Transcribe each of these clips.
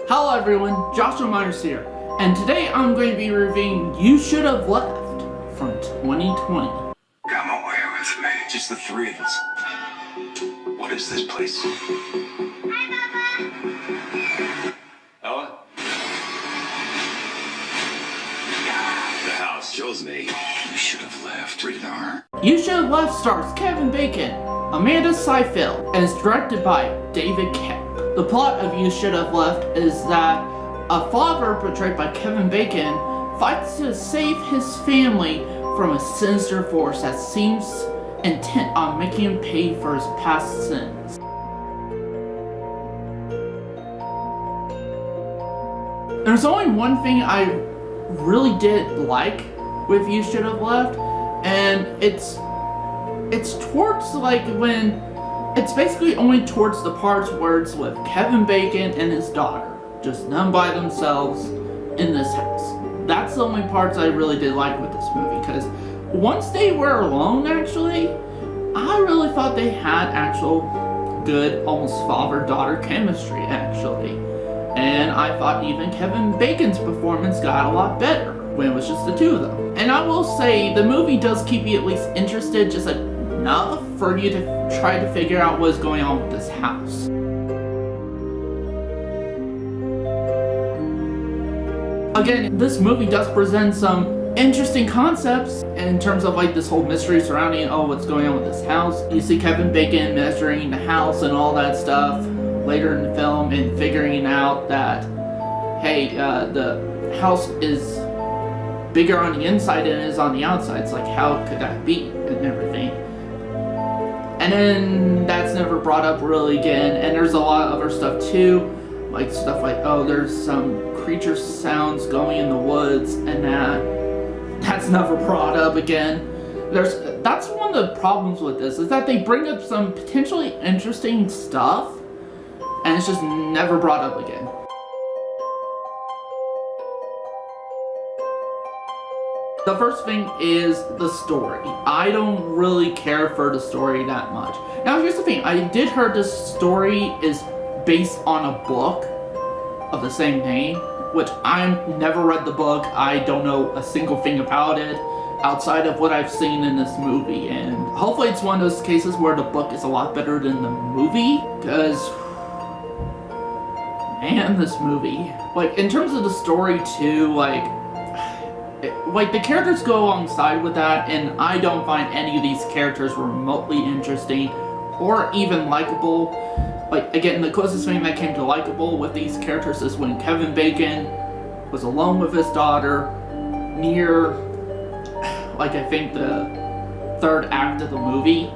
Hello everyone, Joshua Myers here, and today I'm going to be reviewing You Should Have Left from 2020. Come away with me. Just the three of us. What is this place? Hi, Papa. Ella? The house chose me. You should have left. Rated R. You Should Have Left stars Kevin Bacon, Amanda Seyfried, and is directed by David Kemp. The plot of You Should Have Left is that a father, portrayed by Kevin Bacon, fights to save his family from a sinister force that seems intent on making him pay for his past sins. There's only one thing I really did like with You Should Have Left, and it's towards like when it's basically only towards the parts where it's with Kevin Bacon and his daughter, just them by themselves in this house. That's the only parts I really did like with this movie, because once they were alone, actually, I really thought they had actual good, almost father-daughter chemistry, actually. And I thought even Kevin Bacon's performance got a lot better when it was just the two of them. And I will say, the movie does keep you at least interested, just enough for you to try to figure out what's going on with this house. Again, this movie does present some interesting concepts in terms of like this whole mystery surrounding, oh, what's going on with this house. You see Kevin Bacon measuring the house and all that stuff later in the film and figuring out that, hey, the house is bigger on the inside than it is on the outside. It's like, how could that be, and everything. And then that's never brought up really again, and there's a lot of other stuff too, like stuff like, oh, there's some creature sounds going in the woods, and that's never brought up again. That's one of the problems with this, is that they bring up some potentially interesting stuff, and it's just never brought up again. The first thing is the story. I don't really care for the story that much. Now here's the thing, I did hear this story is based on a book of the same name, which I've never read the book. I don't know a single thing about it outside of what I've seen in this movie, and hopefully it's one of those cases where the book is a lot better than the movie, because man, this movie, like in terms of the story too, like the characters go alongside with that, and I don't find any of these characters remotely interesting or even likable. Like, again, the closest thing that came to likable with these characters is when Kevin Bacon was alone with his daughter near, like, I think the third act of the movie.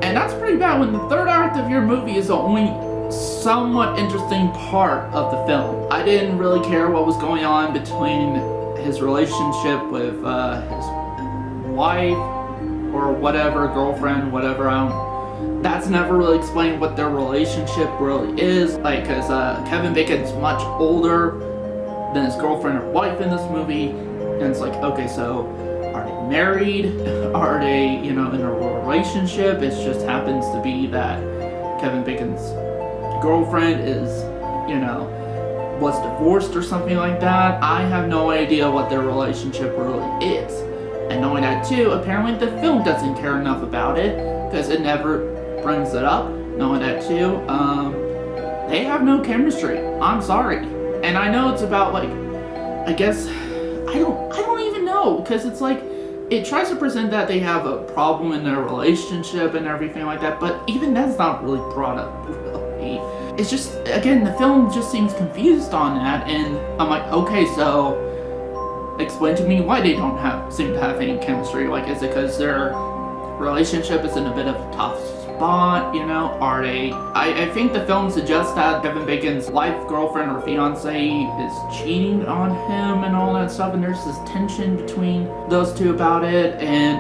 And that's pretty bad when the third act of your movie is the only somewhat interesting part of the film. I didn't really care what was going on between his relationship with his wife or whatever, girlfriend, whatever, that's never really explained what their relationship really is, like, because Kevin Bacon's much older than his girlfriend or wife in this movie, and it's like, okay, so are they married? Are they, in a relationship? It just happens to be that Kevin Bacon's girlfriend is, was divorced or something like that. I have no idea what their relationship really is. And knowing that too, apparently the film doesn't care enough about it, because it never brings it up. Knowing that too, they have no chemistry. I'm sorry. And I know it's about, like, I guess, I don't even know, because it's like, it tries to present that they have a problem in their relationship and everything like that, but even that's not really brought up, really. It's just, again, the film just seems confused on that, and I'm like, okay, so explain to me why they don't seem to have any chemistry. Like, is it because their relationship is in a bit of a tough spot, Are they... I think the film suggests that Kevin Bacon's wife, girlfriend, or fiance is cheating on him and all that stuff, and there's this tension between those two about it, and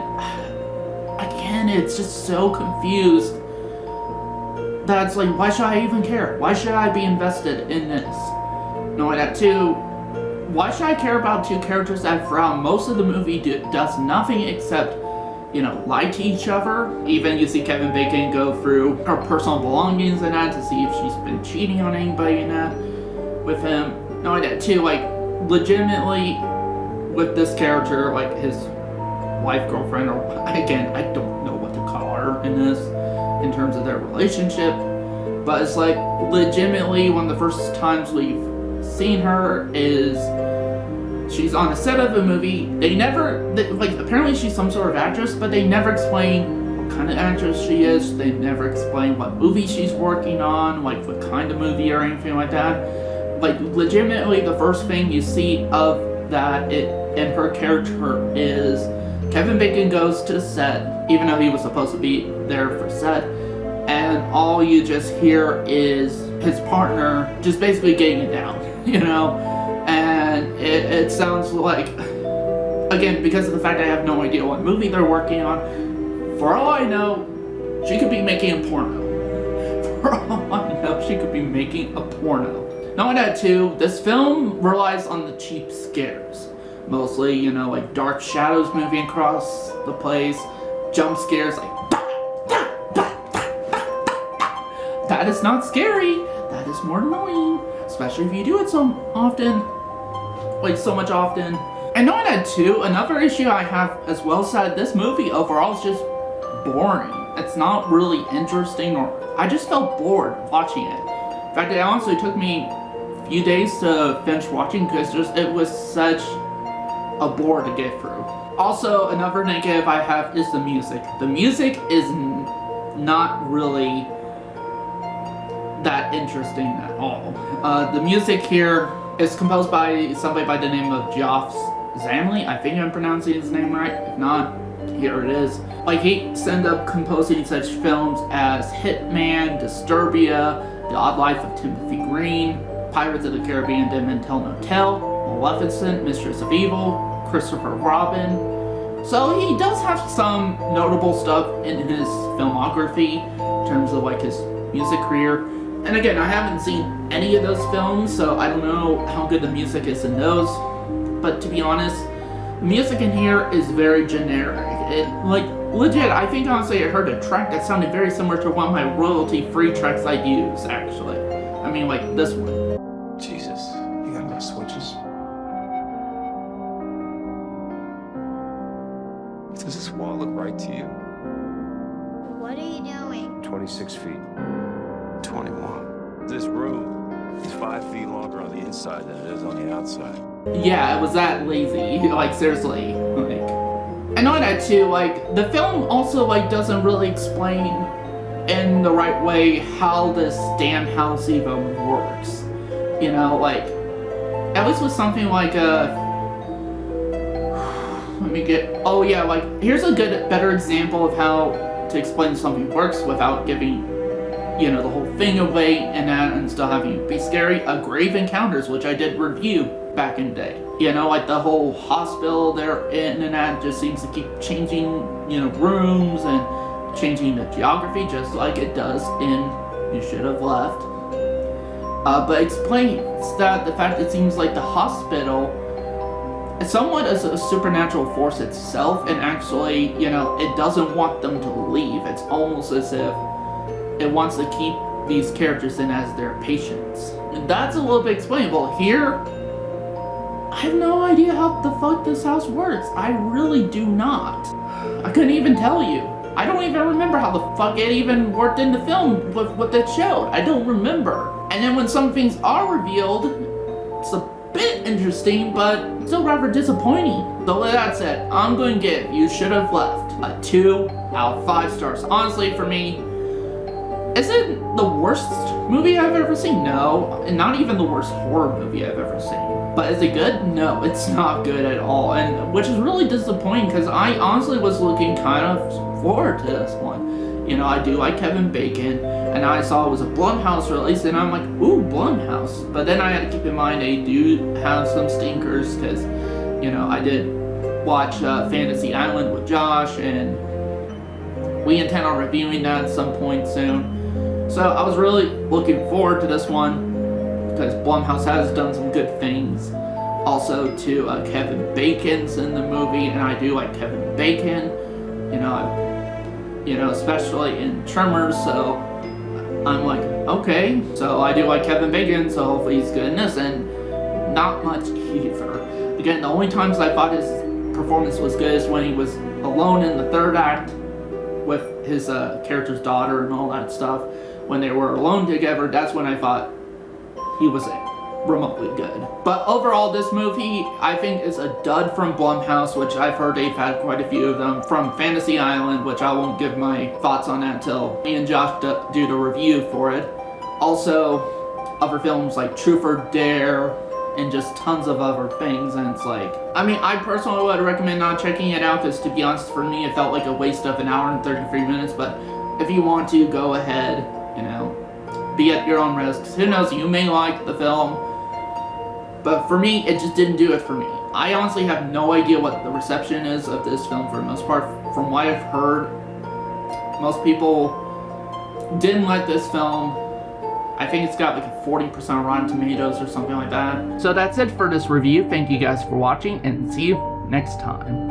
again, it's just so confused. That's like, why should I even care? Why should I be invested in this? Knowing that too, why should I care about two characters that throughout most of the movie does nothing except lie to each other. Even you see Kevin Bacon go through her personal belongings and that to see if she's been cheating on anybody and that with him. Not only that too, like legitimately with this character, like his wife, girlfriend, or again, I don't know what to call her in this, in terms of their relationship, but it's like legitimately one of the first times we've seen her is she's on a set of a movie. Apparently she's some sort of actress, but they never explain what kind of actress she is. They never explain what movie she's working on, like what kind of movie or anything like that. Like legitimately the first thing you see of that in her character is Kevin Bacon goes to set, even though he was supposed to be there for set, and all you just hear is his partner just basically getting it down, and it sounds like, again, because of the fact I have no idea what movie they're working on, for all I know, she could be making a porno. For all I know, she could be making a porno. Not only that too, this film relies on the cheap scares. Mostly, like dark shadows moving across the place, jump scares like that is not scary, that is more annoying, especially if you do it so much often. And knowing that too, another issue I have as well said, this movie overall is just boring. It's not really interesting, or I just felt bored watching it. In fact, it honestly took me a few days to finish watching because it was such a bore to get through. Also, another negative I have is the music. The music is not really that interesting at all. The music here is composed by somebody by the name of Geoff Zanley. I think I'm pronouncing his name right. If not, here it is. Like, he ended up composing such films as Hitman, Disturbia, The Odd Life of Timothy Green, Pirates of the Caribbean, Dead Men Tell No Tale, Maleficent, Mistress of Evil, Christopher Robin. So he does have some notable stuff in his filmography in terms of like his music career. And again, I haven't seen any of those films, so I don't know how good the music is in those. But to be honest, the music in here is very generic. Legit, I think honestly I heard a track that sounded very similar to one of my royalty-free tracks I use, actually. I mean, like this one. Jesus, you got no switches? Does this wall look right to you? What are you doing? 26 feet. 21. This room is 5 feet longer on the inside than it is on the outside. Yeah, it was that lazy. Like, seriously. And on that too, like, the film also, like, doesn't really explain in the right way how this damn house even works. Like, at least with something like here's a better example of how to explain something works without giving, the whole thing away and still having it be scary. Grave Encounters, which I did review back in the day. Like the whole hospital they're in and that just seems to keep changing, rooms and changing the geography just like it does in You Should Have Left. But explains that the fact it seems like the hospital is somewhat as a supernatural force itself, and actually, it doesn't want them to leave. It's almost as if it wants to keep these characters in as their patients. And that's a little bit explainable. Here, I have no idea how the fuck this house works. I really do not. I couldn't even tell you. I don't even remember how the fuck it even worked in the film with what it showed. I don't remember. And then when some things are revealed, it's a bit interesting, but still rather disappointing. So with that said, I'm going to give You Should Have Left a 2 out of 5 stars. Honestly, for me, is it the worst movie I've ever seen? No, and not even the worst horror movie I've ever seen. But is it good? No, it's not good at all, and which is really disappointing because I honestly was looking kind of forward to this one. I do like Kevin Bacon, and I saw it was a Blumhouse release, and I'm like, ooh, Blumhouse. But then I had to keep in mind they do have some stinkers because, I did watch Fantasy Island with Josh, and we intend on reviewing that at some point soon. So I was really looking forward to this one because Blumhouse has done some good things. Also, to Kevin Bacon's in the movie, and I do like Kevin Bacon. especially in Tremors, so I'm like, okay, so I do like Kevin Bacon, so hopefully he's good in this, and not much either. Again, the only times I thought his performance was good is when he was alone in the third act with his character's daughter and all that stuff. When they were alone together, that's when I thought he was remotely good. But overall, this movie, I think, is a dud from Blumhouse, which I've heard they've had quite a few of them, from Fantasy Island, which I won't give my thoughts on that until me and Josh do the review for it. Also, other films like Truth or Dare, and just tons of other things, and it's like, I mean, I personally would recommend not checking it out, because to be honest, for me, it felt like a waste of an hour and 33 minutes, but if you want to, go ahead, be at your own risk. Who knows, you may like the film, but for me, it just didn't do it for me. I honestly have no idea what the reception is of this film for the most part. From what I've heard, most people didn't like this film. I think it's got like a 40% Rotten Tomatoes or something like that. So that's it for this review. Thank you guys for watching, and see you next time.